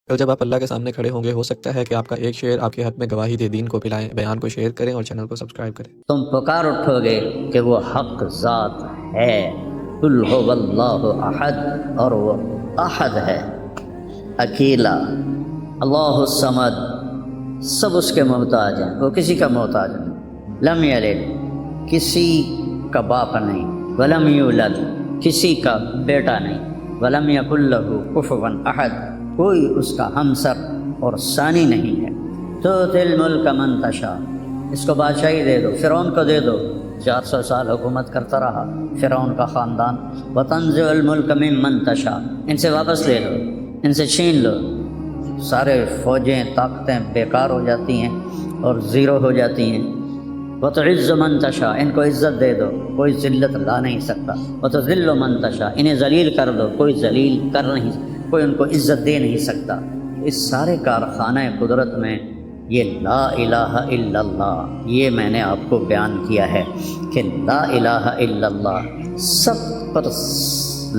کل جب آپ اللہ کے سامنے کھڑے ہوں گے، ہو سکتا ہے کہ آپ کا ایک شعر آپ کے حق میں گواہی دے۔ دین کو پھیلائیں، بیان کو شیئر کریں اور چینل کو سبسکرائب کریں۔ تم پکار اٹھو گے کہ وہ حق ذات ہے، قل هو اللہ احد، اور وہ احد ہے، اکیلا، اللہ الصمد، سب اس کے محتاج ہیں، وہ کسی کا محتاج نہیں۔ لم یلد، کسی کا باپ نہیں، ولم یولد، کسی کا بیٹا نہیں، ولم یکن لہ کفوا احد، کوئی اس کا ہمسر اور ثانی نہیں ہے۔ تؤتی الملک من تشاء، اس کو بادشاہی دے دو، فرعون کو دے دو، 400 سال حکومت کرتا رہا فرعون کا خاندان۔ وتنزع الملک ممن تشاء، ان سے واپس لے لو، ان سے چھین لو، سارے فوجیں طاقتیں بیکار ہو جاتی ہیں اور زیرو ہو جاتی ہیں۔ وتعز من تشاء، ان کو عزت دے دو، کوئی ذلت لا نہیں سکتا۔ وتذل من تشاء، انہیں ذلیل کر دو، کوئی ذلیل کر نہیں، کوئی ان کو عزت دے نہیں سکتا۔ اس سارے کارخانہ قدرت میں یہ لا الہ الا اللہ، یہ میں نے آپ کو بیان کیا ہے کہ لا الہ الا اللہ، سب پر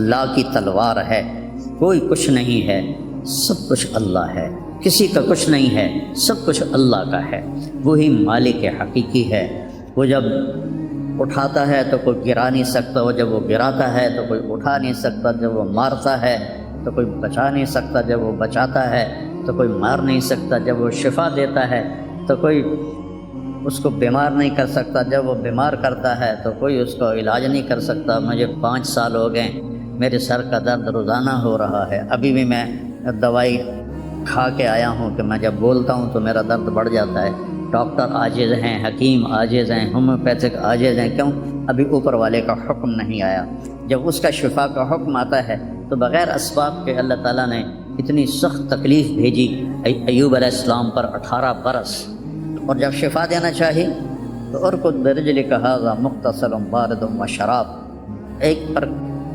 لا کی تلوار ہے، کوئی کچھ نہیں ہے، سب کچھ اللہ ہے، کسی کا کچھ نہیں ہے، سب کچھ اللہ کا ہے، وہی مالک حقیقی ہے۔ وہ جب اٹھاتا ہے تو کوئی گرا نہیں سکتا، وہ جب وہ گراتا ہے تو کوئی اٹھا نہیں سکتا، جب وہ مارتا ہے تو کوئی بچا نہیں سکتا، جب وہ بچاتا ہے تو کوئی مار نہیں سکتا، جب وہ شفا دیتا ہے تو کوئی اس کو بیمار نہیں کر سکتا، جب وہ بیمار کرتا ہے تو کوئی اس کو علاج نہیں کر سکتا۔ مجھے 5 سال ہو گئے، میرے سر کا درد روزانہ ہو رہا ہے، ابھی بھی میں دوائی کھا کے آیا ہوں کہ میں جب بولتا ہوں تو میرا درد بڑھ جاتا ہے۔ ڈاکٹر عاجز ہیں، حکیم عاجز ہیں، ہومیوپیتھک عاجز ہیں، کیوں؟ ابھی اوپر والے کا حکم نہیں آیا۔ جب اس کا شفا کا حکم آتا ہے تو بغیر اسباب کے اللہ تعالیٰ نے اتنی سخت تکلیف بھیجی ایوب علیہ السلام پر 18 برس، اور جب شفا دینا چاہی تو ارکض برجلک ھذا مغتسل بارد وشراب، ایک پر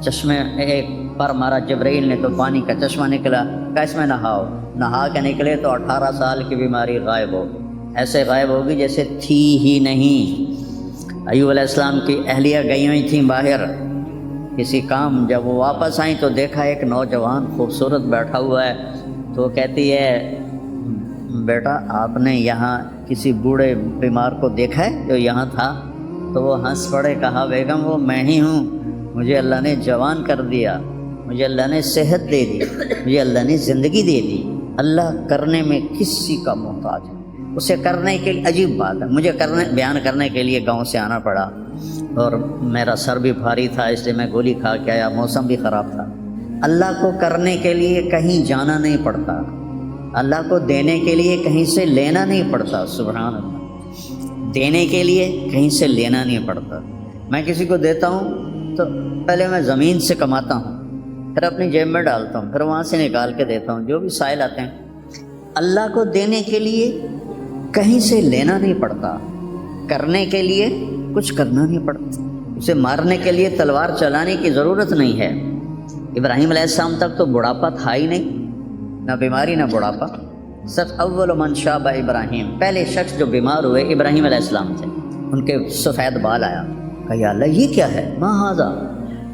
چشمے، ایک پر مارا جبرائیل نے تو پانی کا چشمہ نکلا، کہ اس میں نہاؤ، نہا کے نکلے تو 18 سال کی بیماری غائب ہو، ایسے غائب ہوگی جیسے تھی ہی نہیں۔ ایوب علیہ السلام کی اہلیہ گئی ہوئی تھیں باہر کسی کام، جب وہ واپس آئیں تو دیکھا ایک نوجوان خوبصورت بیٹھا ہوا ہے، تو وہ کہتی ہے بیٹا آپ نے یہاں کسی بوڑھے بیمار کو دیکھا ہے جو یہاں تھا؟ تو وہ ہنس پڑے، کہا بیگم وہ میں ہی ہوں، مجھے اللہ نے جوان کر دیا، مجھے اللہ نے صحت دے دی، مجھے اللہ نے زندگی دے دی۔ اللہ کرنے میں کسی کا محتاج ہے، اسے کرنے کے لیے عجیب بات ہے، مجھے بیان کرنے کے لیے گاؤں سے آنا پڑا، اور میرا سر بھی بھاری تھا اس لیے میں گولی کھا کے آیا، موسم بھی خراب تھا۔ اللہ کو کرنے کے لیے کہیں جانا نہیں پڑتا، اللہ کو دینے کے لیے کہیں سے لینا نہیں پڑتا، سبحان اللہ، دینے کے لیے کہیں سے لینا نہیں پڑتا۔ میں کسی کو دیتا ہوں تو پہلے میں زمین سے کماتا ہوں، پھر اپنی جیب میں ڈالتا ہوں، پھر وہاں سے نکال کے دیتا ہوں جو بھی سائل آتے ہیں۔ اللہ کو دینے کے لیے کہیں سے لینا نہیں پڑتا، کرنے کے لیے کچھ کرنا نہیں پڑتا، اسے مارنے کے لیے تلوار چلانے کی ضرورت نہیں ہے۔ ابراہیم علیہ السلام تک تو بڑھاپا تھا ہی نہیں، نہ بیماری نہ بڑھاپا۔ صرف اول من شاب ابراہیم، پہلے شخص جو بیمار ہوئے ابراہیم علیہ السلام تھے، ان کے سفید بال آیا، کہا یا اللہ یہ کیا ہے، ما ھذا،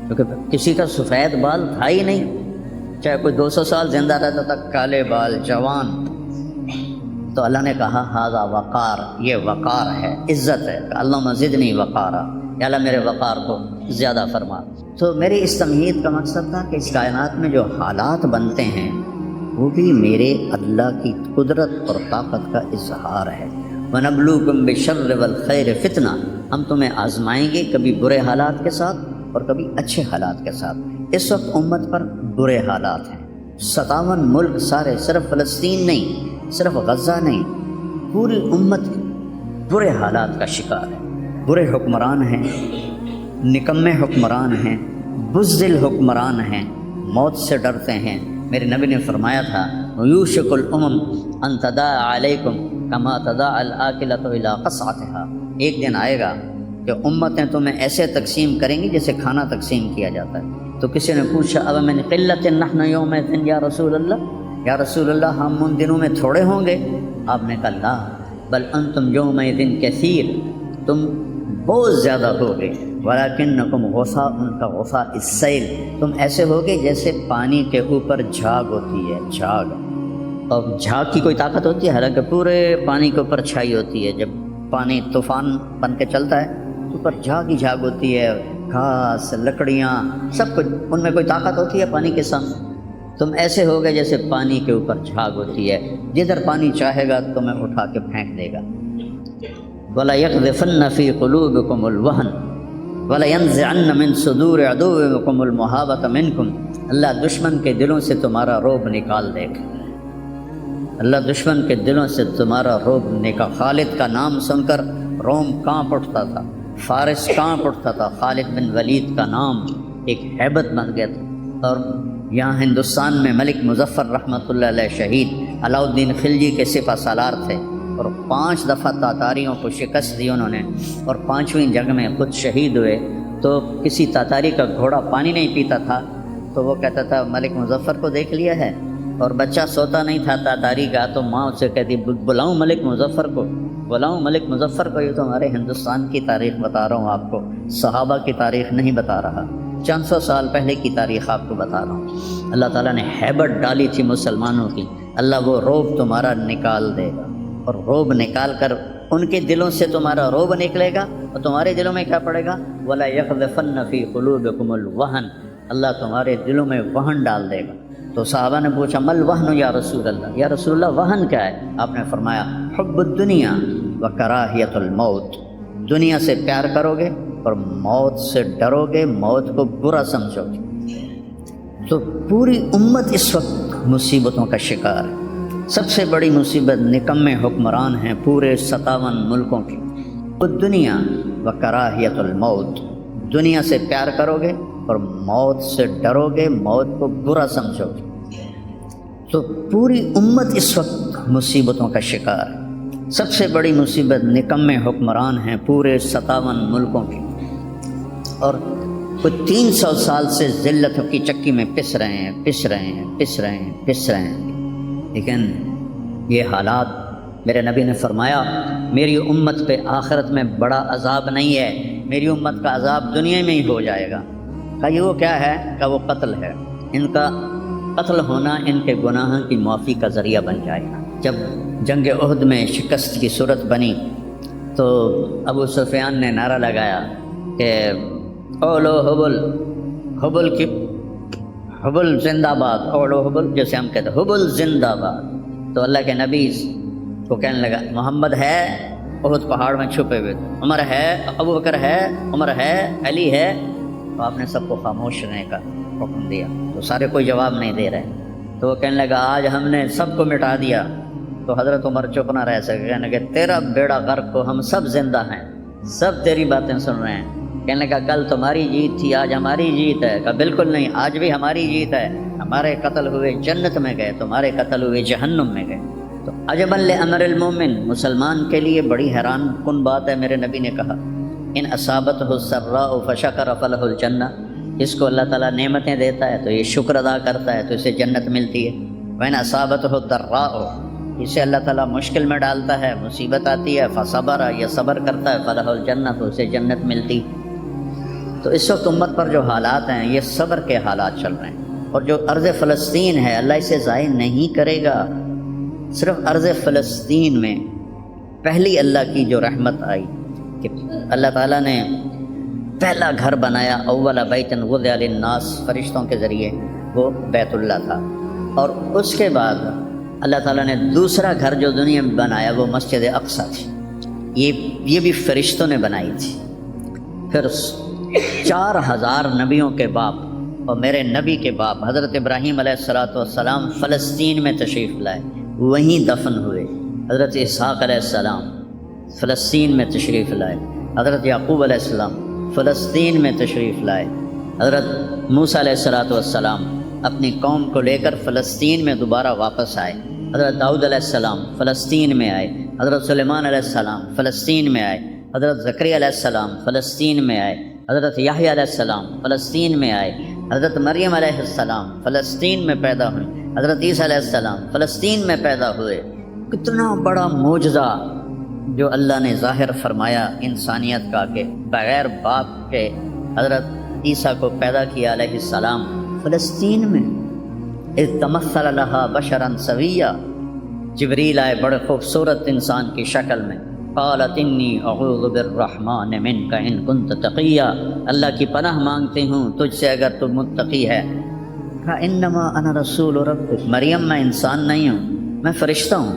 کیونکہ کسی کا سفید بال تھا ہی نہیں، چاہے کوئی 200 سال زندہ رہتا تھا، کالے بال، جوان۔ تو اللہ نے کہا ھذا وقار، یہ وقار ہے، عزت ہے، کہ اللہم زدنی وقارا، یا اللہ میرے وقار کو زیادہ فرما۔ تو میری اس تمہید کا مقصد تھا کہ اس کائنات میں جو حالات بنتے ہیں وہ بھی میرے اللہ کی قدرت اور طاقت کا اظہار ہے۔ وَنَبْلُوكُمْ بِالشَّرِّ وَالْخَيْرِ فِتْنَةً، ہم تمہیں آزمائیں گے کبھی برے حالات کے ساتھ اور کبھی اچھے حالات کے ساتھ۔ اس وقت امت پر برے حالات ہیں، 57 ملک سارے، صرف فلسطین نہیں، صرف غزہ نہیں، پوری امت برے حالات کا شکار ہے۔ برے حکمران ہیں، نکمے حکمران ہیں، بزدل حکمران ہیں، موت سے ڈرتے ہیں۔ میرے نبی نے فرمایا تھا یوشک الامم ان تداعی علیکم کما تداعی الآکلۃ الی قصعتھا، ایک دن آئے گا کہ امتیں تمہیں ایسے تقسیم کریں گی جیسے کھانا تقسیم کیا جاتا ہے۔ تو کسی نے پوچھا اب من قلۃ نحن یومئذ یا رسول اللہ، یا رسول اللہ ہم ان دنوں میں تھوڑے ہوں گے؟ آپ نے کہا لا بل انتم یومئذ کثیر، تم بہت زیادہ ہوگے، ولیکنکم غثاء کغثاء السیل، تم ایسے ہوگے جیسے پانی کے اوپر جھاگ ہوتی ہے، جھاگ، اور جھاگ کی کوئی طاقت ہوتی ہے؟ حالانکہ پورے پانی کے اوپر چھائی ہوتی ہے، جب پانی طوفان بن کے چلتا ہے تو اوپر جھاگ ہی جھاگ ہوتی ہے، گھاس، لکڑیاں، سب کچھ، ان میں کوئی طاقت ہوتی ہے پانی کے سامنے؟ تم ایسے ہو گئے جیسے پانی کے اوپر جھاگ ہوتی ہے، جدھر پانی چاہے گا تمہیں اٹھا کے پھینک دے گا۔ وَلَا يَقْذِفَنَّ فِي قُلُوبِكُمُ الْوَهْنَ وَلَا يَنزِعَنَّ مِن صُدُورِ عَدُوِّكُمُ الْمُحَابَةَ مِنكُمْ، اللہ دشمن کے دلوں سے تمہارا رعب نکال دے گا، اللہ دشمن کے دلوں سے تمہارا رعب نکال۔ خالد کا نام سن کر روم کانپ اٹھتا تھا، فارس کانپ اٹھتا تھا، خالد بن ولید کا نام ایک ہیبت بن گیا تھا۔ اور یہاں ہندوستان میں ملک مظفر رحمۃ اللہ علیہ شہید علاؤ الدین خلجی کے سپہ سالار تھے، اور 5 دفعہ تاتاریوں کو شکست دی انہوں نے، اور 5ویں جنگ میں خود شہید ہوئے۔ تو کسی تاتاری کا گھوڑا پانی نہیں پیتا تھا تو وہ کہتا تھا ملک مظفر کو دیکھ لیا ہے، اور بچہ سوتا نہیں تھا تاتاری کا تو ماں اسے کہتی بلاؤں ملک مظفر کو، بلاؤں ملک مظفر کو۔ یہ تو ہمارے ہندوستان کی تاریخ بتا رہا ہوں آپ کو، صحابہ کی تاریخ نہیں بتا رہا، چند سو سال پہلے کی تاریخ آپ کو بتا رہا ہوں۔ اللہ تعالیٰ نے ہیبت ڈالی تھی مسلمانوں کی، اللہ وہ رعب تمہارا نکال دے گا، اور رعب نکال کر ان کے دلوں سے تمہارا رعب نکلے گا، اور تمہارے دلوں میں کیا پڑے گا؟ وَلَا يَقْذِفَنَّ فِي قُلُوبِكُمُ الْوَهْنَ، اللہ تمہارے دلوں میں وہن ڈال دے گا۔ تو صحابہ نے پوچھا مل وہن یا رسول اللہ، یا رسول اللہ وہن کیا ہے؟ آپ نے فرمایا حب الدنیا وکراہیت الموت، دنیا سے پیار کرو گے اور موت سے ڈرو گے، موت کو برا سمجھو گے۔ تو پوری امت اس وقت مصیبتوں کا شکار ہے۔ سب سے بڑی مصیبت نکمے حکمران ہیں پورے 57 ملکوں کی۔ الدنیا وکراہیت الموت، دنیا سے پیار کرو گے اور موت سے ڈرو گے، موت کو برا سمجھو گے۔ تو پوری امت اس وقت مصیبتوں کا شکار ہے۔ سب سے بڑی مصیبت نکمے حکمران ہیں پورے 57 ملکوں کی، اور کچھ 300 سال سے ذلتوں کی چکی میں پس رہے ہیں۔ لیکن یہ حالات، میرے نبی نے فرمایا میری امت پہ آخرت میں بڑا عذاب نہیں ہے، میری امت کا عذاب دنیا میں ہی ہو جائے گا۔ کہا یہ وہ کیا ہے؟ کہ وہ قتل ہے، ان کا قتل ہونا ان کے گناہوں کی معافی کا ذریعہ بن جائے گا۔ جب جنگ احد میں شکست کی صورت بنی تو ابو سفیان نے نعرہ لگایا کہ اولو حبل، حبل کی حبل زندہ باد، اولو حبل، جیسے ہم کہتے ہیں حبل زندہ باد۔ تو اللہ کے نبی کو کہنے لگا محمد ہے احد پہاڑ میں چھپے ہوئے، عمر ہے، ابو بکر ہے، عمر ہے، علی ہے۔ تو آپ نے سب کو خاموش رہنے کا حکم دیا، تو سارے کوئی جواب نہیں دے رہے۔ تو وہ کہنے لگا آج ہم نے سب کو مٹا دیا۔ تو حضرت عمر چپ نہ رہ سکے، کہنے لگا تیرا بیڑا غرق کو، ہم سب زندہ ہیں، سب تیری باتیں سن رہے ہیں۔ کہنے لگا کل تمہاری جیت تھی، آج ہماری جیت ہے۔ کہا بالکل نہیں، آج بھی ہماری جیت ہے، ہمارے قتل ہوئے جنت میں گئے، تمہارے قتل ہوئے جہنم میں گئے۔ تو عجبا لامر المومن، مسلمان کے لیے بڑی حیران کن بات ہے، میرے نبی نے کہا ان اصابتہ السراء فشکر فلہ الجنہ، اس کو اللہ تعالیٰ نعمتیں دیتا ہے تو یہ شکر ادا کرتا ہے تو اسے جنت ملتی ہے۔ وَإِنْ أَصَابَتْهُ الضَّرَّاءُ، اسے اللہ تعالیٰ مشکل میں ڈالتا ہے، مصیبت آتی ہے، فصبر، یہ صبر کرتا ہے، فلہ الجنہ، تو اسے جنت ملتی۔ تو اس وقت امت پر جو حالات ہیں یہ صبر کے حالات چل رہے ہیں، اور جو ارض فلسطین ہے اللہ اسے ضائع نہیں کرے گا۔ صرف ارض فلسطین میں پہلی اللہ کی جو رحمت آئی کہ اللہ تعالیٰ نے پہلا گھر بنایا، اول بیت وضع للناس، فرشتوں کے ذریعے، وہ بیت اللہ تھا۔ اور اس کے بعد اللہ تعالیٰ نے دوسرا گھر جو دنیا میں بنایا وہ مسجد اقصیٰ تھی، یہ بھی فرشتوں نے بنائی تھی۔ پھر 4000 نبیوں کے باپ اور میرے نبی کے باپ حضرت ابراہیم علیہ السلام فلسطین میں تشریف لائے، وہیں دفن ہوئے۔ حضرت اسحاق علیہ السلام فلسطین میں تشریف لائے، حضرت یعقوب علیہ السلام فلسطین میں تشریف لائے، حضرت موسیٰ علیہ السلام اپنی قوم کو لے کر فلسطین میں دوبارہ واپس آئے، حضرت داؤد علیہ السلام فلسطین میں آئے، حضرت سلیمان علیہ السلام فلسطین میں آئے، حضرت زکریا علیہ السلام فلسطین میں آئے، حضرت یحییٰ علیہ السلام فلسطین میں آئے، حضرت مریم علیہ السلام فلسطین میں پیدا ہوئے، حضرت عیسیٰ علیہ السلام فلسطین میں پیدا ہوئے۔ کتنا بڑا معجزہ جو اللہ نے ظاہر فرمایا انسانیت کا، کہ بغیر باپ کے حضرت عیسیٰ کو پیدا کیا علیہ السلام فلسطین میں۔ اذ تمثل لها بشرا سویا، جبریل آئے بڑے خوبصورت انسان کی شکل میں، قالت انی اعوذ بالرحمن منک ان کنت تقیا، اللہ کی پناہ مانگتی ہوں تجھ سے اگر تو متقی ہے۔ کہا انما انا رسول ربک، مریم میں انسان نہیں ہوں، میں فرشتہ ہوں،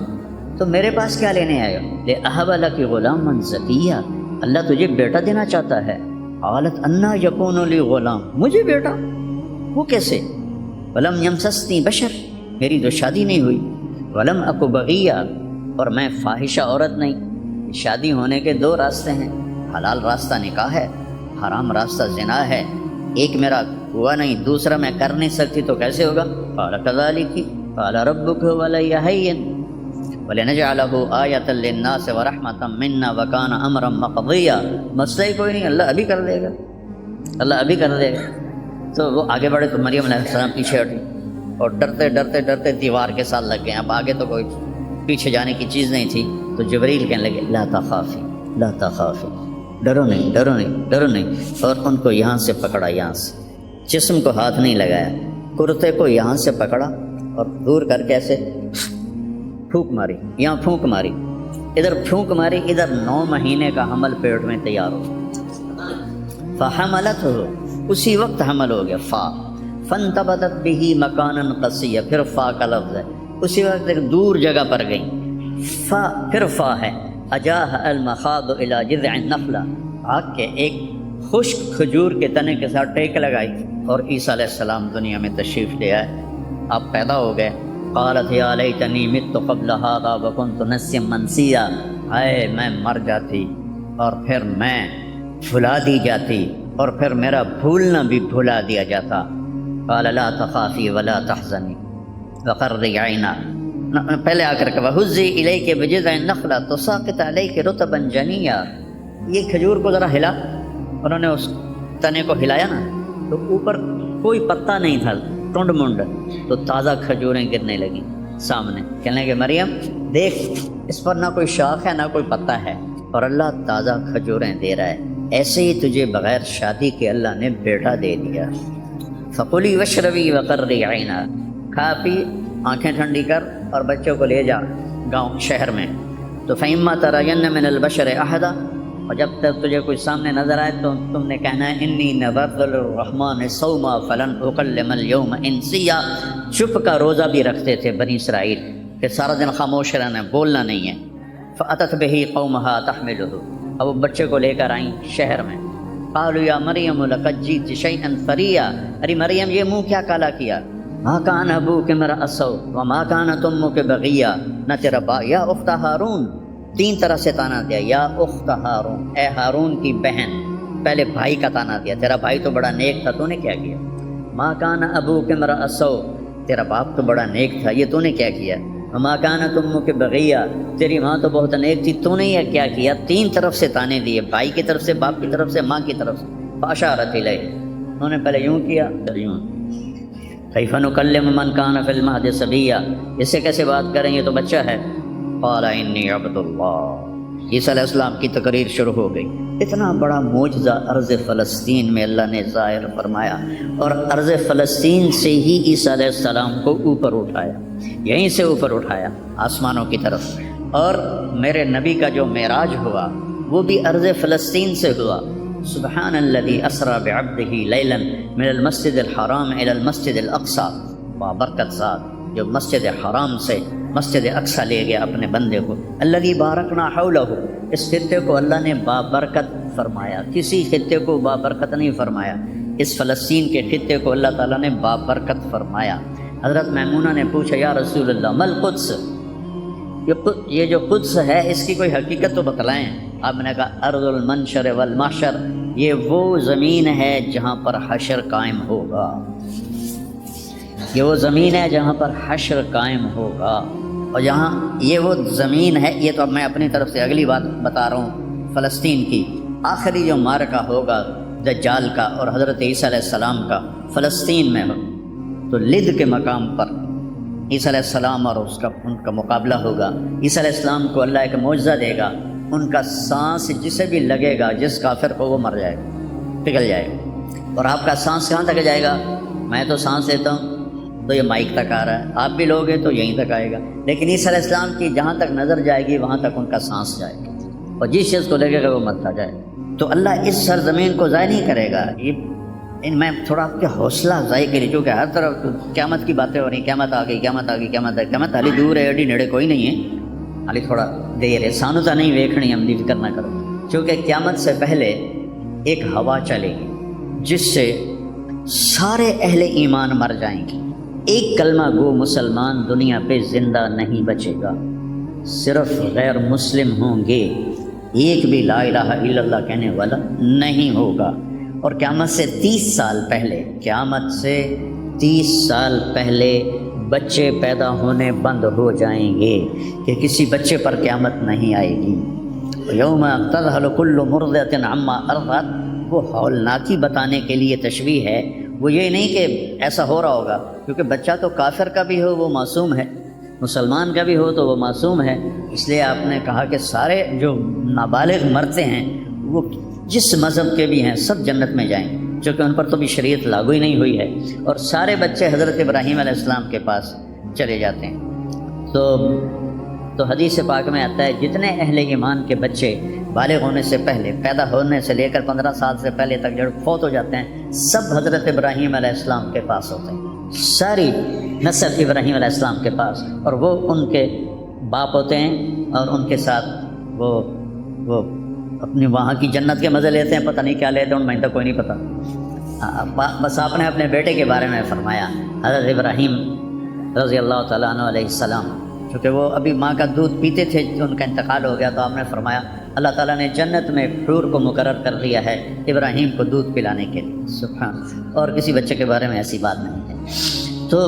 تو میرے پاس کیا لینے آئے ہو؟ لأہب لک غلاما زکیا، اللہ تجھے بیٹا دینا چاہتا ہے۔ قالت انا یکون لی غلام، مجھے بیٹا وہ کیسے؟ ولم یمسسنی بشر، میری تو شادی نہیں ہوئی، ولم اکو بغیہ، اور میں فاحشہ عورت نہیں۔ شادی ہونے کے دو راستے ہیں، حلال راستہ نکاح ہے، حرام راستہ زنا ہے، ایک میرا ہوا نہیں، دوسرا میں کر نہیں سکتی تو کیسے ہوگا؟ قال کذالک قال ربک ولی ہین وَلِنَجْعَلَهُ آیَةً لِلنَّاسِ وَرَحْمَةً مِنَّا وَكَانَ أَمْرًا مَقْضِيًّا، مسئلہ ہی کوئی نہیں، اللہ ابھی کر دے گا، اللہ ابھی کر دے گا۔ تو وہ آگے بڑھے تو مریم علیہ السلام پیچھے ہٹی اور ڈرتے ڈرتے ڈرتے دیوار کے ساتھ لگ گئے۔ اب آگے تو کوئی پیچھے جانے کی چیز نہیں تھی، تو جبریل کہنے لگے لا تخافی لا تخافی، ڈرو نہیں ڈرو نہیں ڈرو نہیں، اور ان کو یہاں سے پکڑا، یہاں سے، جسم کو ہاتھ نہیں لگایا، کرتے کو یہاں سے پکڑا اور دور کر کے ایسے پھونک ماری، یہاں پھونک ماری، ادھر پھونک ماری، ادھر 9 مہینے کا حمل پیٹ میں تیار ہو۔ فحملت ہو، اسی وقت حمل ہو گیا، فا فانتبذت به مکانا قصیا، پھر فا کا لفظ ہے، اسی وقت ایک دور جگہ پر گئی، فا پھر فا ہے، اجاہ المخاض الى جذع النخلہ، آگ کے ایک خشک کھجور کے تنے کے ساتھ ٹیک لگائی، اور عیسیٰ علیہ السلام دنیا میں تشریف لے آئے، آپ پیدا ہو گئے۔ قالت یا لیتنی مت قبل هذا وکنت نسیا منسیا، ہائے میں مر جاتی اور پھر میں بھلا دی جاتی، اور پھر میرا بھولنا بھی بھلا دیا جاتا۔ قال لا تخافی ولا تحزنی وقرری عینا، پہلے آ کر کے وہزی الیک بجذع النخلہ تساقط علیک رطبا جنیا، یہ کھجور کو ذرا ہلا، انہوں نے اس تنے کو ہلایا نا تو اوپر کوئی پتا نہیں تھا، ٹنڈ منڈ، تو تازہ کھجوریں گرنے لگیں سامنے، کہنے لگے مریم دیکھ، اس پر نہ کوئی شاخ ہے نہ کوئی پتا ہے، اور اللہ تازہ کھجوریں دے رہا ہے، ایسے ہی تجھے بغیر شادی کے اللہ نے بیٹا دے دیا۔ فقلی واشربی وقرری عینا، کھا پی، آنکھیں ٹھنڈی کر، اور بچوں کو لے جا گاؤں شہر میں، تو فإما ترین من البشر احدا، اور جب تک تجھے کوئی سامنے نظر آئے تو تم نے کہنا ہے انی نذرت للرحمن صوما فلن اکلم اليوم انسیا، چپ کا روزہ بھی رکھتے تھے بنی اسرائیل کہ سارا دن خاموش رہنا ہے، بولنا نہیں ہے۔ فأتت به قومها تحملہ، اب وہ بچے کو لے کر آئیں شہر میں، قالوا یا مریم لقد جئت شیئا فریا، ارے مریم یہ منہ کیا کالا کیا، ما کان ابوک امرأ سوء وما کانت امک بغیہ، نہ تیرا یا اخت ہارون، 3 طرح سے تانا دیا، یا اخت ہارون، اے ہارون کی بہن، پہلے بھائی کا تانا دیا، تیرا بھائی تو بڑا نیک تھا، تو نے کیا کیا؟ ما کان ابوک امرأ سوء، تیرا باپ تو بڑا نیک تھا، یہ تو نے کیا کیا؟ وما کانت امک بغیہ، تیری ماں تو بہت نیک تھی، تو نے یہ کیا کیا؟ 3 طرف سے تانے دیے، بھائی کی طرف سے، باپ کی طرف سے، ماں کی طرف سے۔ فاشارت الیہ، انہوں نے پہلے یوں کیا پھر یوں۔ کیف نکلم من کان فی المہد صبیا، اس سے کیسے بات کریں، یہ تو بچہ ہے۔ قال انی عبد اللہ، عیسیٰ علیہ السلام کی تقریر شروع ہو گئی، اتنا بڑا معجزہ ارض فلسطین میں اللہ نے ظاہر فرمایا، اور ارض فلسطین سے ہی عیسیٰ علیہ السلام کو اوپر اٹھایا، یہیں سے اوپر اٹھایا آسمانوں کی طرف، اور میرے نبی کا جو معراج ہوا وہ بھی ارض فلسطین سے ہوا۔ سبحان الذی اسری بعبدہ لیلا من المسجد الحرام الی المسجد الاقصی، بابرکت ذات جو مسجد حرام سے مسجد اقصی لے گیا اپنے بندے کو، الذی بارکنا حولہ، اس خطے کو اللہ نے بابرکت فرمایا، کسی خطے کو بابرکت نہیں فرمایا، اس فلسطین کے خطے کو اللہ تعالیٰ نے بابرکت فرمایا۔ حضرت میمونہ نے پوچھا یا رسول اللہ مل قدس، یہ جو قدس ہے اس کی کوئی حقیقت تو بتلائیں۔ آپ نے کہا ارض المنشر والمحشر، یہ وہ زمین ہے جہاں پر حشر قائم ہوگا، یہ وہ زمین ہے جہاں پر حشر قائم ہوگا، اور جہاں یہ وہ زمین ہے، یہ تو اب میں اپنی طرف سے اگلی بات بتا رہا ہوں، فلسطین کی آخری جو معرکہ ہوگا دجال کا اور حضرت عیسیٰ علیہ السلام کا فلسطین میں ہو، تو لد کے مقام پر عیسیٰ علیہ السلام اور ان کا مقابلہ ہوگا۔ عیسیٰ علیہ السلام کو اللہ ایک معجزہ دے گا، ان کا سانس جسے بھی لگے گا، جس کافر کو، وہ مر جائے گا، پگھل جائے گا۔ اور آپ کا سانس کہاں تک جائے گا؟ میں تو سانس لیتا ہوں تو یہ مائک تک آ رہا ہے، آپ بھی لوگ ہیں تو یہیں تک آئے گا، لیکن عیسیٰ علیہ السلام کی جہاں تک نظر جائے گی وہاں تک ان کا سانس جائے گا، اور جس چیز کو لگے گا وہ مرتا جائے گا۔ تو اللہ اس سرزمین کو ضائع نہیں کرے گا۔ میں تھوڑا آپ کے حوصلہ افزائی کے لیے، چونکہ ہر طرف قیامت کی باتیں ہو رہی ہیں، قیامت آ گئی، قیامت آ گئی، قیامت آ گئی، قیامت حالی دور ہے، ایڈی نیڑے کوئی نہیں ہے، حالی تھوڑا دیر ہے، سانو تو نہیں ویکھنی، ہم دی فکر نہ کرو، چونکہ قیامت سے پہلے ایک ہوا چلے گی جس سے سارے اہل ایمان مر جائیں گے، ایک کلمہ گو مسلمان دنیا پہ زندہ نہیں بچے گا، صرف غیر مسلم ہوں گے، ایک بھی لا الہ الا اللہ کہنے والا نہیں ہوگا۔ اور قیامت سے 30 سال پہلے، قیامت سے 30 سال پہلے بچے پیدا ہونے بند ہو جائیں گے کہ کسی بچے پر قیامت نہیں آئے گی۔ یوم تذہل کل مرضعۃ عما ارضعت، وہ ہولناکی بتانے کے لیے تشبیہ ہے، وہ یہ نہیں کہ ایسا ہو رہا ہوگا، کیونکہ بچہ تو کافر کا بھی ہو وہ معصوم ہے، مسلمان کا بھی ہو تو وہ معصوم ہے، اس لیے آپ نے کہا کہ سارے جو نابالغ مرتے ہیں وہ جس مذہب کے بھی ہیں سب جنت میں جائیں، چونکہ ان پر تو بھی شریعت لاگو ہی نہیں ہوئی ہے، اور سارے بچے حضرت ابراہیم علیہ السلام کے پاس چلے جاتے ہیں۔ تو حدیث پاک میں آتا ہے جتنے اہل ایمان کے بچے بالغ ہونے سے پہلے، پیدا ہونے سے لے کر 15 سال سے پہلے تک جو فوت ہو جاتے ہیں، سب حضرت ابراہیم علیہ السلام کے پاس ہوتے ہیں، ساری نسل ابراہیم علیہ السلام کے پاس، اور وہ ان کے باپ ہوتے ہیں، اور ان کے ساتھ وہ اپنی وہاں کی جنت کے مزے لیتے ہیں، پتہ نہیں کیا لیتے ہیں، ان میں تو کوئی نہیں پتہ۔ بس آپ نے اپنے بیٹے کے بارے میں فرمایا، حضرت ابراہیم رضی اللہ تعالیٰ عنہ علیہ السلام، چونکہ وہ ابھی ماں کا دودھ پیتے تھے، ان کا انتقال ہو گیا، تو آپ نے فرمایا اللہ تعالیٰ نے جنت میں حور کو مقرر کر دیا ہے ابراہیم کو دودھ پلانے کے لیے، سبحان، اور کسی بچے کے بارے میں ایسی بات نہیں ہے۔ تو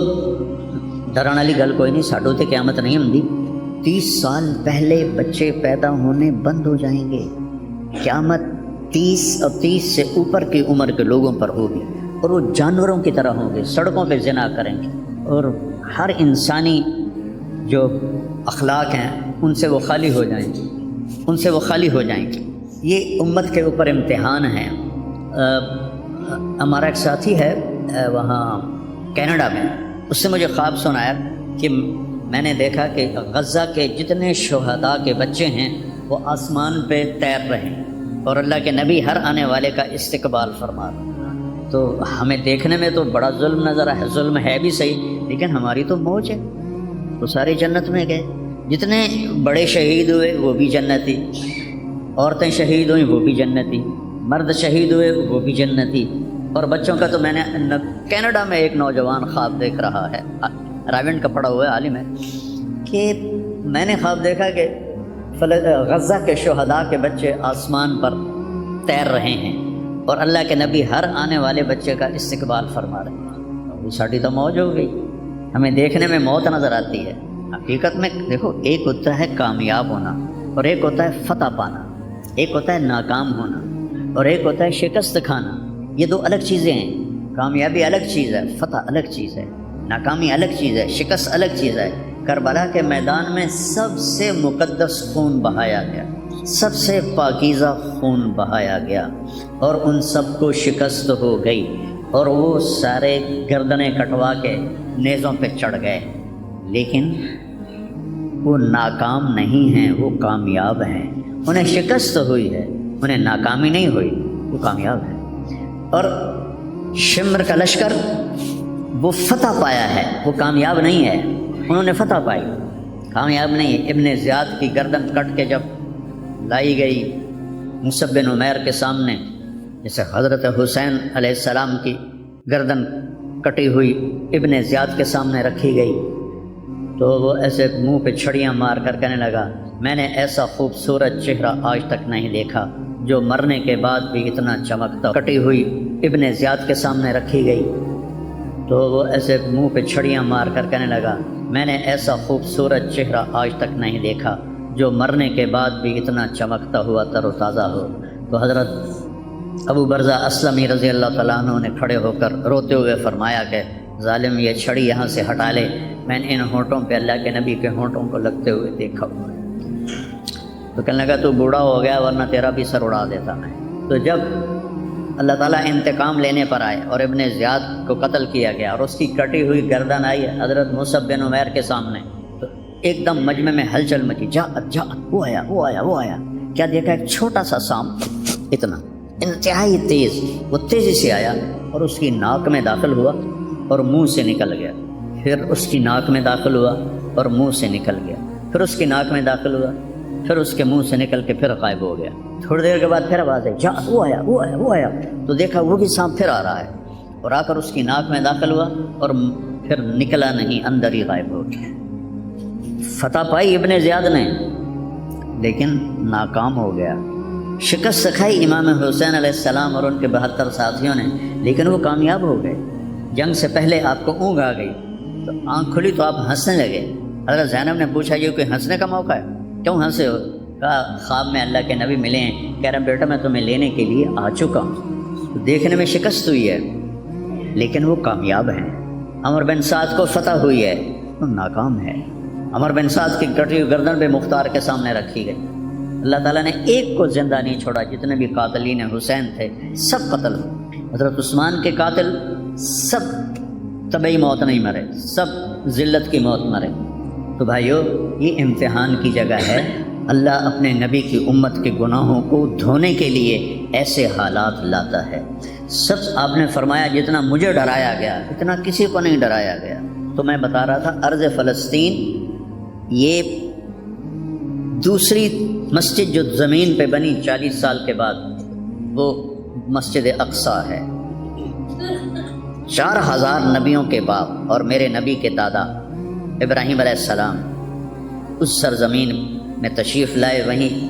ڈرن والی گل کوئی نہیں، ساڈو تے قیامت نہیں ہوندی، 30 سال پہلے بچے پیدا ہونے بند ہو جائیں گے، قیامت 30 اور 30 سے اوپر کی عمر کے لوگوں پر ہوگی، اور وہ جانوروں کی طرح ہوں گے، سڑکوں پہ زنا کریں گے، اور ہر انسانی جو اخلاق ہیں ان سے وہ خالی ہو جائیں گے، ان سے وہ خالی ہو جائیں گے۔ یہ امت کے اوپر امتحان ہے۔ ہمارا ایک ساتھی ہے وہاں کینیڈا میں، اس سے مجھے خواب سنایا کہ میں نے دیکھا کہ غزہ کے جتنے شہداء کے بچے ہیں وہ آسمان پہ تیر رہے ہیں، اور اللہ کے نبی ہر آنے والے کا استقبال فرما رہے ہیں۔ تو ہمیں دیکھنے میں تو بڑا ظلم نظر ہے، ظلم ہے بھی صحیح، لیکن ہماری تو موج ہے، تو سارے جنت میں گئے، جتنے بڑے شہید ہوئے وہ بھی جنتی، عورتیں شہید ہوئیں وہ بھی جنتی، مرد شہید ہوئے وہ بھی جنتی، اور بچوں کا تو میں نے کینیڈا میں ایک نوجوان خواب دیکھ رہا ہے، راونڈ کا پڑھا ہوا ہے، عالم ہے، کہ میں نے خواب دیکھا کہ غزہ کے شہداء کے بچے آسمان پر تیر رہے ہیں، اور اللہ کے نبی ہر آنے والے بچے کا استقبال فرما رہے ہیں۔ ساڑی تو موج ہو گئی، ہمیں دیکھنے میں موت نظر آتی ہے، حقیقت میں دیکھو ایک ہوتا ہے کامیاب ہونا، اور ایک ہوتا ہے فتح پانا، ایک ہوتا ہے ناکام ہونا، اور ایک ہوتا ہے شکست کھانا، یہ دو الگ چیزیں ہیں۔ کامیابی الگ چیز ہے، فتح الگ چیز ہے، ناکامی الگ چیز ہے، شکست الگ چیز ہے۔ کربلا کے میدان میں سب سے مقدس خون بہایا گیا، سب سے پاکیزہ خون بہایا گیا، اور ان سب کو شکست ہو گئی، اور وہ سارے گردنیں کٹوا کے نیزوں پہ چڑھ گئے، لیکن وہ ناکام نہیں ہیں، وہ کامیاب ہیں، انہیں شکست ہوئی ہے، انہیں ناکامی نہیں ہوئی، وہ کامیاب ہیں۔ اور شمر کا لشکر وہ فتح پایا ہے، وہ کامیاب نہیں ہے، انہوں نے فتح پائی، کامیاب نہیں۔ ابن زیاد کی گردن کٹ کے جب لائی گئی مصعب بن عمیر کے سامنے، جیسے حضرت حسین علیہ السلام کی گردن کٹی ہوئی ابن زیاد کے سامنے رکھی گئی، تو وہ ایسے منہ پہ چھڑیاں مار کر کہنے لگا، میں نے ایسا خوبصورت چہرہ آج تک نہیں دیکھا جو مرنے کے بعد بھی اتنا چمکتا۔ کٹی ہوئی ابن زیاد کے سامنے رکھی گئی، تو وہ ایسے منہ پہ چھڑیاں مار کر کہنے لگا، میں نے ایسا خوبصورت چہرہ آج تک نہیں دیکھا جو مرنے کے بعد بھی اتنا چمکتا ہوا تر و تازہ ہو۔ تو حضرت ابو برزہ اسلمی رضی اللہ تعالیٰ عنہ نے کھڑے ہو کر روتے ہوئے فرمایا کہ ظالم یہ چھڑی یہاں سے ہٹا لے، میں نے ان ہونٹوں پہ اللہ کے نبی کے ہونٹوں کو لگتے ہوئے دیکھا ہوا ہے۔ تو کہنے لگا تو بوڑھا ہو گیا ورنہ تیرا بھی سر اڑا دیتا میں۔ تو جب اللہ تعالیٰ انتقام لینے پر آئے اور ابن زیاد کو قتل کیا گیا اور اس کی کٹی ہوئی گردن آئی حضرت مصعب بن عمیر کے سامنے، تو ایک دم مجمع میں ہلچل مچی، جا وہ آیا، کیا دیکھا؟ ایک چھوٹا سا سانپ، اتنا انتہائی تیز، وہ تیزی سے آیا اور اس کی ناک میں داخل ہوا اور منہ سے نکل گیا، پھر اس کی ناک میں داخل ہوا اور منہ سے نکل گیا، پھر اس کی ناک میں داخل ہوا، پھر اس کے منہ سے نکل کے پھر غائب ہو گیا۔ تھوڑی دیر کے بعد پھر آواز آئی، جا وہ آیا، تو دیکھا وہ بھی سانپ پھر آ رہا ہے اور آ کر اس کی ناک میں داخل ہوا اور پھر نکلا نہیں، اندر ہی غائب ہو گیا۔ فتح پائی ابن زیاد نے لیکن ناکام ہو گیا، شکست کھائی امام حسین علیہ السلام اور ان کے 72 ساتھیوں نے، لیکن وہ کامیاب ہو گئے۔ جنگ سے پہلے آپ کو اونگ آ گئی تو آنکھ کھلی تو آپ ہنسنے لگے۔ حضرت زینب نے پوچھا یہ کوئی ہنسنے کا موقع ہے، کیوں ہنسے ہو؟ کہا خواب میں اللہ کے نبی ملے ہیں، کہہ رہا بیٹا میں تمہیں لینے کے لیے آ چکا ہوں۔ دیکھنے میں شکست ہوئی ہے لیکن وہ کامیاب ہیں۔ عمر بن سعد کو فتح ہوئی ہے، وہ ناکام ہے۔ عمر بن سعد کی کٹی ہوئی گردن بے مختار کے سامنے رکھی گئی۔ اللہ تعالیٰ نے ایک کو زندہ نہیں چھوڑا، جتنے بھی قاتلین حسین تھے سب قتل ہوئے۔ حضرت عثمان کے قاتل سب طبعی موت نہیں مرے، سب ذلت کی موت مرے۔ تو بھائیو یہ امتحان کی جگہ ہے، اللہ اپنے نبی کی امت کے گناہوں کو دھونے کے لیے ایسے حالات لاتا ہے۔ سب آپ نے فرمایا جتنا مجھے ڈرایا گیا اتنا کسی کو نہیں ڈرایا گیا۔ تو میں بتا رہا تھا ارض فلسطین یہ دوسری مسجد جو زمین پہ بنی 40 سال کے بعد، وہ مسجد اقصیٰ ہے۔ 4000 نبیوں کے باپ اور میرے نبی کے دادا ابراہیم علیہ السلام اس سرزمین میں تشریف لائے، وہیں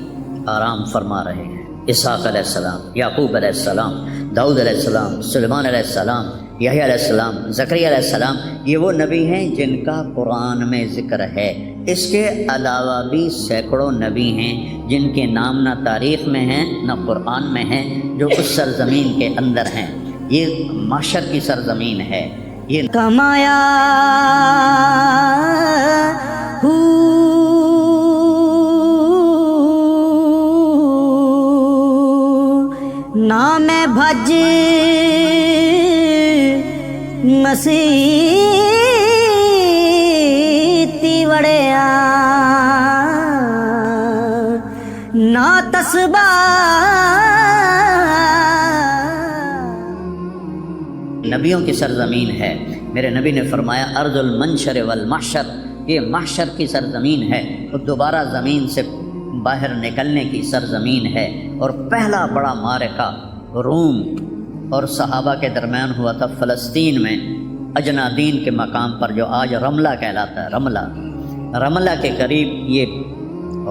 آرام فرما رہے ہیں۔ اسحاق علیہ السلام، یعقوب علیہ السلام، داؤد علیہ السلام، سلیمان علیہ السلام، یحییٰ علیہ السلام، زکریا علیہ السلام، یہ وہ نبی ہیں جن کا قرآن میں ذکر ہے۔ اس کے علاوہ بھی سینکڑوں نبی ہیں جن کے نام نہ تاریخ میں ہیں نہ قرآن میں ہیں، جو اس سرزمین کے اندر ہیں۔ یہ معشر کی سرزمین ہے۔ یہ کمایا نام بھج مسیح تی وڑیا نا تسبا نبیوں کی سرزمین ہے۔ میرے نبی نے فرمایا ارض المنشر والمحشر، یہ محشر کی سرزمین ہے، اور دوبارہ زمین سے باہر نکلنے کی سرزمین ہے۔ اور پہلا بڑا معرکہ روم اور صحابہ کے درمیان ہوا تھا فلسطین میں، اجنادین کے مقام پر، جو آج رملہ کہلاتا ہے۔ رملہ کے قریب یہ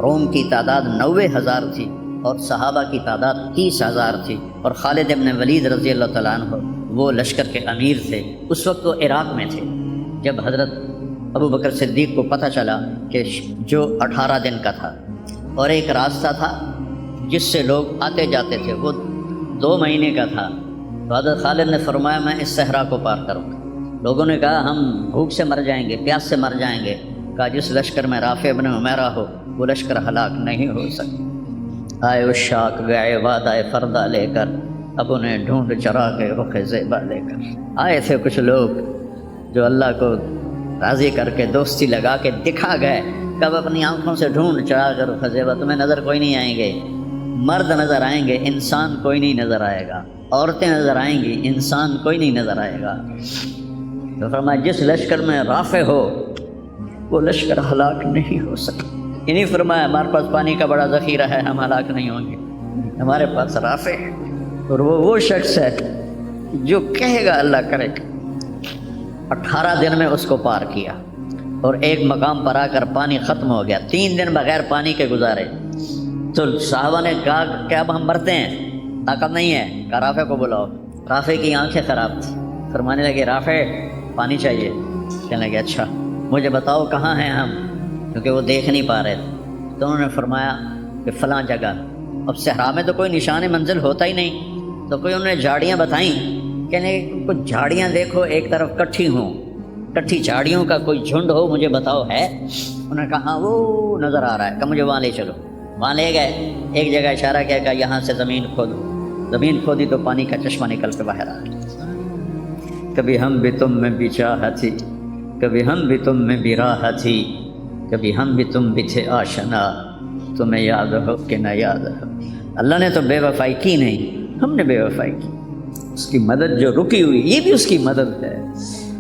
روم کی تعداد 90,000 تھی اور صحابہ کی تعداد 30,000 تھی، اور خالد ابن ولید رضی اللہ تعالیٰ عنہ وہ لشکر کے امیر تھے۔ اس وقت وہ عراق میں تھے۔ جب حضرت ابو بکر صدیق کو پتہ چلا کہ جو 18 دن کا تھا اور ایک راستہ تھا جس سے لوگ آتے جاتے تھے وہ 2 مہینے کا تھا، تو حضرت خالد نے فرمایا میں اس صحرا کو پار کروں گا۔ لوگوں نے کہا ہم بھوک سے مر جائیں گے، پیاس سے مر جائیں گے۔ کہا جس لشکر میں رافع ابن عمیرہ ہو وہ لشکر ہلاک نہیں ہو سکتا۔ آئے اشاق گئے وعدہ فردہ لے کر، اب انہیں ڈھونڈ چرا کے رخ زیبا لے کر۔ آئے تھے کچھ لوگ جو اللہ کو راضی کر کے دوستی لگا کے دکھا گئے، کب اپنی آنکھوں سے ڈھونڈ چرا کر رخ زیبا، تمہیں نظر کوئی نہیں آئیں گے، مرد نظر آئیں گے، انسان کوئی نہیں نظر آئے گا، عورتیں نظر آئیں گی، انسان کوئی نہیں نظر آئے گا۔ تو فرمایا جس لشکر میں رافع ہو وہ لشکر ہلاک نہیں ہو سکتا۔ یہ نہیں فرمایا ہمارے پاس پانی کا بڑا ذخیرہ ہے ہم ہلاک نہیں ہوں گے، ہمارے پاس رافع ہے، اور وہ شخص ہے جو کہے گا اللہ کرے گا۔ 18 دن میں اس کو پار کیا، اور ایک مقام پر آ کر پانی ختم ہو گیا۔ 3 دن بغیر پانی کے گزارے، تو صحابہ نے کہا کہ اب ہم مرتے ہیں، طاقت نہیں ہے۔ کہا رافع کو بلاؤ۔ رافع کی آنکھیں خراب تھیں، فرمانے لگے رافع پانی چاہیے۔ کہنے لگے اچھا مجھے بتاؤ کہاں ہیں ہم، کیونکہ وہ دیکھ نہیں پا رہے تھے۔ تو انہوں نے فرمایا کہ فلاں جگہ۔ اب صحرا میں تو کوئی نشان منزل ہوتا ہی نہیں، تو کوئی انہوں نے جھاڑیاں بتائیں، کہنے لگے کچھ جھاڑیاں دیکھو ایک طرف کٹھی ہوں، کٹھی جھاڑیوں کا کوئی جھنڈ ہو، مجھے بتاؤ ہے؟ انہوں نے کہا ہاں وہ نظر آ رہا ہے، کہ مجھے وہاں لے چلو۔ وہاں لے گئے، ایک جگہ اشارہ کیا کہ یہاں سے زمین کھودو، زمین کھودی تو پانی کا چشمہ نکل کے باہر آ گیا. کبھی ہم بھی تم میں بھی چاہ تھی، کبھی ہم بھی تم میں بھی راہ تھی، کبھی ہم بھی تم بھی تھے آشنا، تمہیں یاد ہو کہ نہ یاد ہو. اللہ نے تو بے وفائی کی نہیں، ہم نے بے وفائی کی. اس کی مدد جو رکی ہوئی یہ بھی اس کی مدد ہے.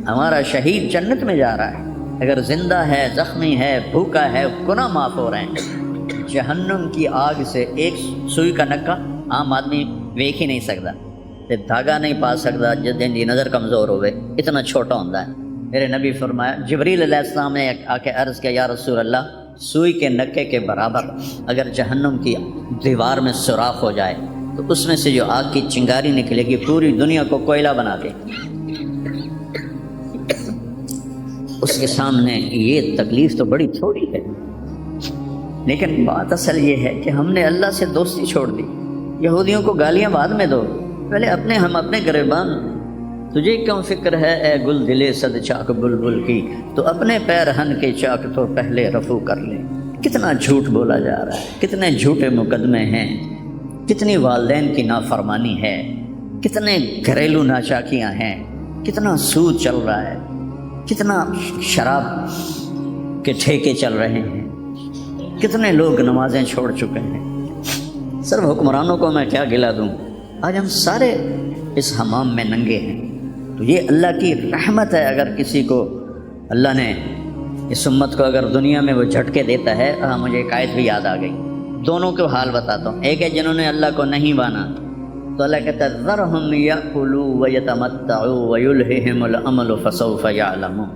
ہمارا شہید جنت میں جا رہا ہے، اگر زندہ ہے، زخمی ہے، بھوکا ہے، گناہ معاف ہو رہے ہیں. جہنم کی آگ سے ایک سوئی کا نکا عام آدمی ویکھ ہی نہیں سکتا، دھاگا نہیں پا سکتا جن کی نظر کمزور ہوئے، اتنا چھوٹا ہوتا ہے. میرے نبی فرمایا، جبریل علیہ السلام نے آ کے عرض کیا، یا رسول اللہ، سوئی کے نکے کے برابر اگر جہنم کی دیوار میں سوراخ ہو جائے تو اس میں سے جو آگ کی چنگاری نکلے گی پوری دنیا کو کوئلہ بنا دے. اس کے سامنے یہ تکلیف تو بڑی تھوڑی ہے. لیکن بات اصل یہ ہے کہ ہم نے اللہ سے دوستی چھوڑ دی. یہودیوں کو گالیاں بعد میں دو، پہلے ہم اپنے گریبان. تجھے کیوں فکر ہے اے گل دلے صد چاک بلبل کی، تو اپنے پیرہن کے چاک تو پہلے رفو کر لے. کتنا جھوٹ بولا جا رہا ہے، کتنے جھوٹے مقدمے ہیں، کتنی والدین کی نافرمانی ہے، کتنے گھریلو ناچاکیاں ہیں، کتنا سود چل رہا ہے، کتنا شراب کے ٹھیکے چل رہے ہیں، کتنے لوگ نمازیں چھوڑ چکے ہیں. صرف حکمرانوں کو میں کیا گلا دوں، آج ہم سارے اس حمام میں ننگے ہیں. تو یہ اللہ کی رحمت ہے. اگر کسی کو اللہ نے اس امت کو اگر دنیا میں وہ جھٹکے دیتا ہے. مجھے ایک آیت بھی یاد آ گئی، دونوں کے حال بتاتا ہوں. ایک ہے جنہوں نے اللہ کو نہیں مانا، تو اللہ کہتا ہے ذرہم یأکلوا ویتمتعوا ویلہہم الامل فسوف یعلمون.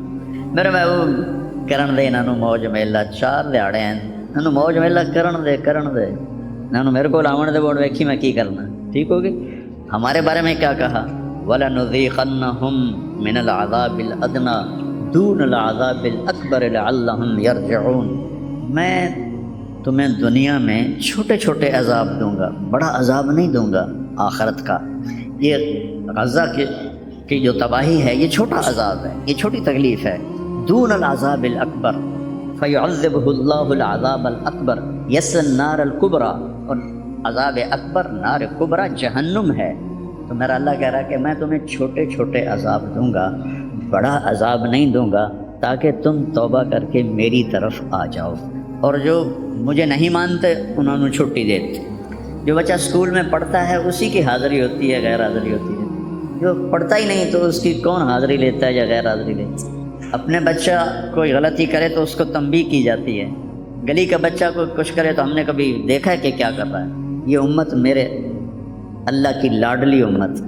میرے محبوب کرن دے انہوں موج میلا، 4 دیہڑے ہیں انہوں موج میلا کرن دے انہوں میرے کو آون دے بوڑ ویکھی میں کی کرنا. ٹھیک ہوگی. ہمارے بارے میں کیا کہا، وَلَنُذِيقَنَّهُمْ مِنَ الْعَذَابِ الْأَدْنَى دُونَ الْعَذَابِ الْأَكْبَرِ لَعَلَّهُمْ يَرْجِعُونَ. میں تمہیں دنیا میں چھوٹے چھوٹے عذاب دوں گا، بڑا عذاب نہیں دوں گا آخرت کا. یہ غزہ کی جو تباہی ہے یہ چھوٹا عذاب ہے، یہ چھوٹی تکلیف ہے. دون العذاب الاکبر فیعذبہ اللہ العذاب الاکبر یصلی النار الکبریٰ. اور عذاب اکبر نار کبریٰ جہنم ہے. تو میرا اللہ کہہ رہا ہے کہ میں تمہیں چھوٹے چھوٹے عذاب دوں گا، بڑا عذاب نہیں دوں گا، تاکہ تم توبہ کر کے میری طرف آ جاؤ. اور جو مجھے نہیں مانتے انہوں نے چھٹی دیتے. جو بچہ اسکول میں پڑھتا ہے اسی کی حاضری ہوتی ہے، غیر حاضری ہوتی ہے. جو پڑھتا ہی نہیں تو اس کی کون حاضری لیتا ہے یا غیر حاضری لیتا ہے. اپنے بچہ کوئی غلطی کرے تو اس کو تنبیہ کی جاتی ہے. گلی کا بچہ کوئی کچھ کرے تو ہم نے کبھی دیکھا ہے کہ کیا کر رہا ہے. یہ امت میرے اللہ کی لاڈلی امت.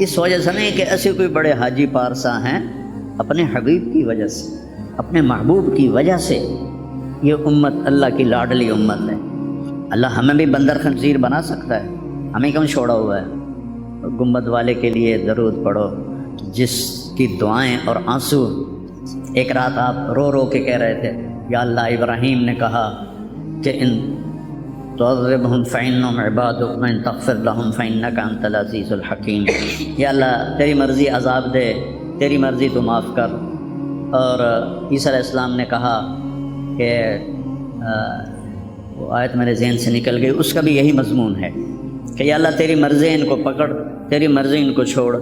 اس وجہ سے نہیں کہ ایسے کوئی بڑے حاجی پارسا ہیں، اپنے حبیب کی وجہ سے، اپنے محبوب کی وجہ سے یہ امت اللہ کی لاڈلی امت ہے. اللہ ہمیں بھی بندر خنزیر بنا سکتا ہے، ہمیں کیوں چھوڑا ہوا ہے. گنبد والے کے لیے درود پڑھو جس کی دعائیں اور آنسو. ایک رات آپ رو رو کے کہہ رہے تھے یا اللہ، ابراہیم نے کہا کہ ان تعذبہم فإنہم عبادک وإن تغفر لہم فإنک انت العزیز الحکیم. یا اللہ تیری مرضی عذاب دے، تیری مرضی تو معاف کر. اور عیسیٰ علیہ السلام نے کہا کہ وہ آیت میرے ذہن سے نکل گئی، اس کا بھی یہی مضمون ہے کہ یا اللہ تیری مرضی ان کو پکڑ، تیری مرضی ان کو چھوڑ.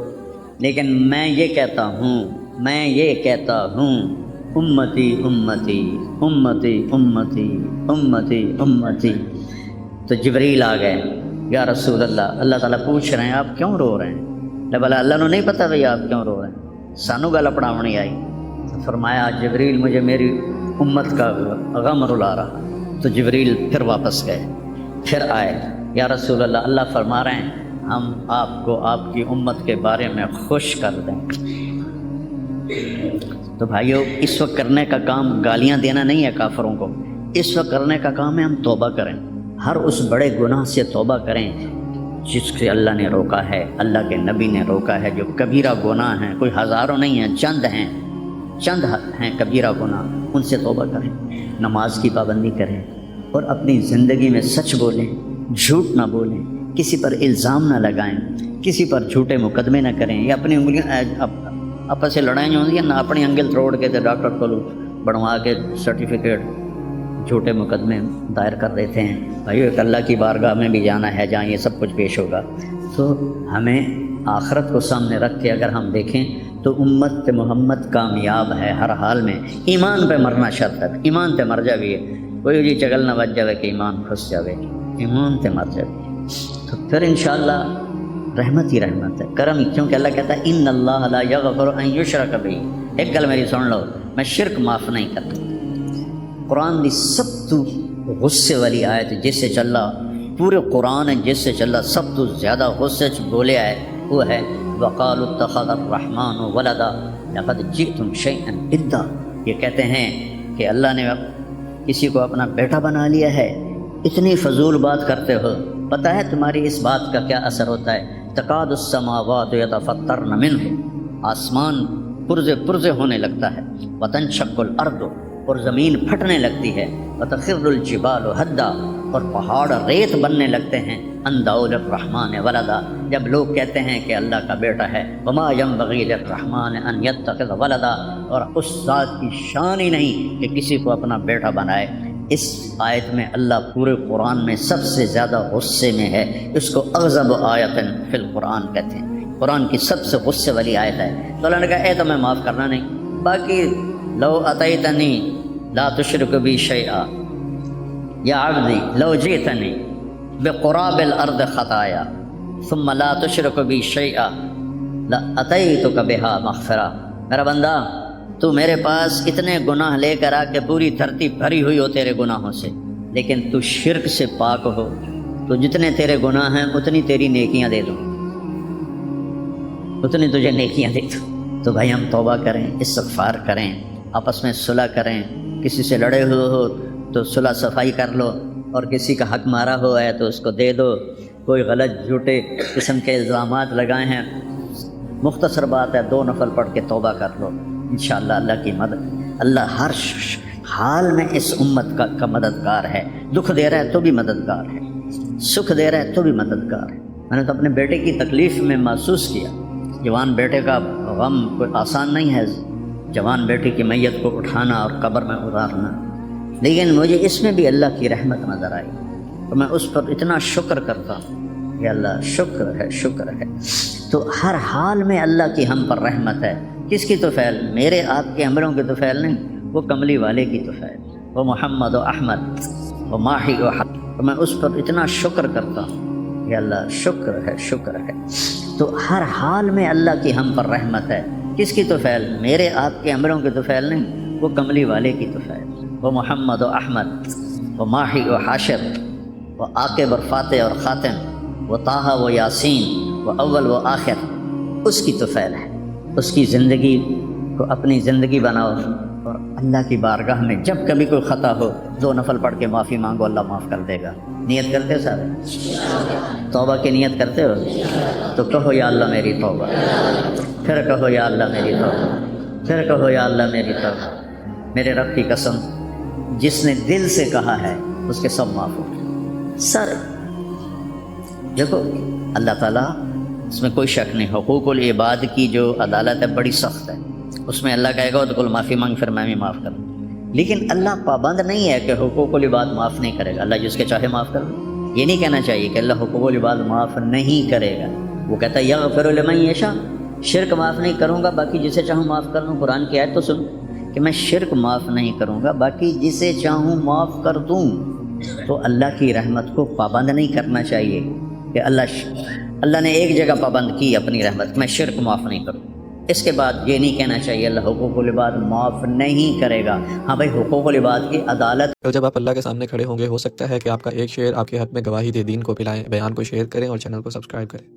لیکن میں یہ کہتا ہوں امتی امتی امتی امتی امتی امتی. تو جبریل آ گئے، یا رسول اللہ، اللہ تعالیٰ پوچھ رہے ہیں آپ کیوں رو رہے ہیں. بلا اللہ نے نہیں پتہ بھئی آپ کیوں رو رہے ہیں، سانو گل پڑھاونی آئی. فرمایا جبریل مجھے میری امت کا غم رلا رہا. تو جبریل پھر واپس گئے، پھر آئے، یا رسول اللہ، اللہ فرما رہے ہیں ہم آپ کو آپ کی امت کے بارے میں خوش کر دیں. تو بھائیو، اس وقت کرنے کا کام گالیاں دینا نہیں ہے کافروں کو. اس وقت کرنے کا کام ہے ہم توبہ کریں، ہر اس بڑے گناہ سے توبہ کریں جس سے اللہ نے روکا ہے، اللہ کے نبی نے روکا ہے. جو کبیرہ گناہ ہیں، کوئی ہزاروں نہیں ہیں، چند ہیں کبیرہ گناہ، ان سے توبہ کریں. نماز کی پابندی کریں اور اپنی زندگی میں سچ بولیں، جھوٹ نہ بولیں، کسی پر الزام نہ لگائیں، کسی پر جھوٹے مقدمے نہ کریں. یا اپنی انگلیاں آپس سے لڑائیاں ہوتی ہیں نہ، اپنی انگل توڑ کے ڈاکٹر کو بنوا کے سرٹیفکیٹ جھوٹے مقدمے دائر کر دیتے ہیں. بھائیو ایک اللہ کی بارگاہ میں بھی جانا ہے جہاں یہ سب کچھ پیش ہوگا. تو ہمیں آخرت کو سامنے رکھ کے اگر ہم دیکھیں تو امت محمد کامیاب ہے ہر حال میں. ایمان پہ مرنا شرط ہے. ایمان تے مر جاویے. کوئی جی چگل نہ بچ جاوے کہ ایمان کھس جاوے. ایمان تے مر جاوے تو پھر انشاءاللہ رحمت ہی رحمت ہے، کرم ہی. کیونکہ اللہ کہتا ہے ان اللہ لا یغفر ان یشرک بہ. ایک گل میری سن لو، میں شرک معاف نہیں کرتا. قرآن دی سب تو غصے والی آیت جس سے چلا پورے قرآن جس سے چلا سب تو زیادہ غصے چ بولیا ہے وہ ہے وقالوا اتخذ الرحمن ولدا لقد جئتم شیئا ادا. یہ کہتے ہیں کہ اللہ نے کسی کو اپنا بیٹا بنا لیا ہے. اتنی فضول بات کرتے ہو. پتہ ہے تمہاری اس بات کا کیا اثر ہوتا ہے؟ تکاد السماوات یتفطرن منہ، آسمان پرزے ہونے لگتا ہے. وتنشق الارض، اور زمین پھٹنے لگتی ہے. وتخر الجبال ہدا، اور پہاڑ ریت بننے لگتے ہیں. ان دعوا للرحمن ولدا، جب لوگ کہتے ہیں کہ اللہ کا بیٹا ہے. وما ينبغي للرحمن ان يتخذ ولدا، اور اس ذات کی شان ہی نہیں کہ کسی کو اپنا بیٹا بنائے. اس آیت میں اللہ پورے قرآن میں سب سے زیادہ غصے میں ہے. اس کو اغضب آیت فی القرآن کہتے ہیں. قرآن کی سب سے غصے والی آیت ہے. تو اللہ نے کہا اے تو میں معاف کرنا نہیں. باقی لو اتیتنی لا تشرک بی شیئا یا عبدی لو جئتنی بقراب الارض خطایا ثم لا تشرک بی شیئا لاتیتک بہا مغفرہ. میرا بندہ تو میرے پاس اتنے گناہ لے کر آ کہ پوری دھرتی بھری ہوئی ہو تیرے گناہوں سے، لیکن تو شرک سے پاک ہو تو جتنے تیرے گناہ ہیں اتنی تیری نیکیاں دے دوں، اتنی تجھے نیکیاں دے دوں. تو بھائی ہم توبہ کریں، استغفار کریں، آپس میں صلح کریں. کسی سے لڑے ہوئے ہو تو صلح صفائی کر لو، اور کسی کا حق مارا ہوا ہے تو اس کو دے دو. کوئی غلط جھوٹے قسم کے الزامات لگائے ہیں، مختصر بات ہے 2 نفل پڑھ کے توبہ کر لو. انشاءاللہ اللہ کی مدد. اللہ ہر حال میں اس امت کا مددگار ہے. دکھ دے رہا ہے تو بھی مددگار ہے، سکھ دے رہا ہے تو بھی مددگار ہے. میں نے تو اپنے بیٹے کی تکلیف میں محسوس کیا. جوان بیٹے کا غم کوئی آسان نہیں ہے، جوان بیٹے کی میت کو اٹھانا اور قبر میں اتارنا. لیکن مجھے اس میں بھی اللہ کی رحمت نظر آئی تو میں اس پر اتنا شکر کرتا ہوں کہ اللہ شکر ہے شکر ہے. تو ہر حال میں اللہ کی ہم پر رحمت ہے. کس کی توفیل؟ میرے آپ کے عملوں کی توفیل نہیں، وہ کملی والے کی توفیل. وہ محمد و احمد و ماہی و حق. تو میں اس پر اتنا شکر کرتا ہوں کہ اللہ شکر ہے شکر ہے. تو ہر حال میں اللہ کی ہم پر رحمت ہے. کس کی توفیل؟ میرے آپ کے عملوں کی توفیل نہیں، وہ کملی والے کی توفیل. وہ محمد و احمد و ماہی و حاشر و عاقب اور فاتح اور خاتم و طٰہٰ و یاسین و اول و آخر، اس کی توفیل ہے. اس کی زندگی کو اپنی زندگی بناؤ، اور اللہ کی بارگاہ میں جب کبھی کوئی خطا ہو 2 نفل پڑھ کے معافی مانگو، اللہ معاف کر دے گا. نیت کرتے ہو سارے؟ توبہ کی نیت کرتے ہو؟ تو کہو یا اللہ میری توبہ، پھر کہو یا اللہ میری توبہ، پھر کہو یا اللہ میری توبہ. میرے رب کی قسم، جس نے دل سے کہا ہے اس کے سب معاف ہو. سر دیکھو اللہ تعالیٰ، اس میں کوئی شک نہیں، حقوق العباد کی جو عدالت ہے بڑی سخت ہے. اس میں اللہ کہے گا تو کل معافی مانگ، پھر میں بھی معاف کروں. لیکن اللہ پابند نہیں ہے کہ حقوق العباد معاف نہیں کرے گا. اللہ جس کے چاہے معاف کر دے. یہ نہیں کہنا چاہیے کہ اللہ حقوق العباد معاف نہیں کرے گا. وہ کہتا ہے یغفر لمن یشاء، شرک معاف نہیں کروں گا، باقی جسے چاہوں معاف کر دوں. قرآن کی آیت تو سن کہ میں شرک معاف نہیں کروں گا، باقی جسے چاہوں معاف کر دوں. تو اللہ کی رحمت کو پابند نہیں کرنا چاہیے کہ اللہ نے ایک جگہ پابند کی اپنی رحمت، میں شرک معاف نہیں کروں. اس کے بعد یہ نہیں کہنا چاہیے اللہ حقوق العباد معاف نہیں کرے گا. ہاں بھائی حقوق العباد کی عدالت. تو جب آپ اللہ کے سامنے کھڑے ہوں گے، ہو سکتا ہے کہ آپ کا ایک شعر آپ کے حق میں گواہی دے. دین کو پلائیں، بیان کو شیئر کریں اور چینل کو سبسکرائب کریں.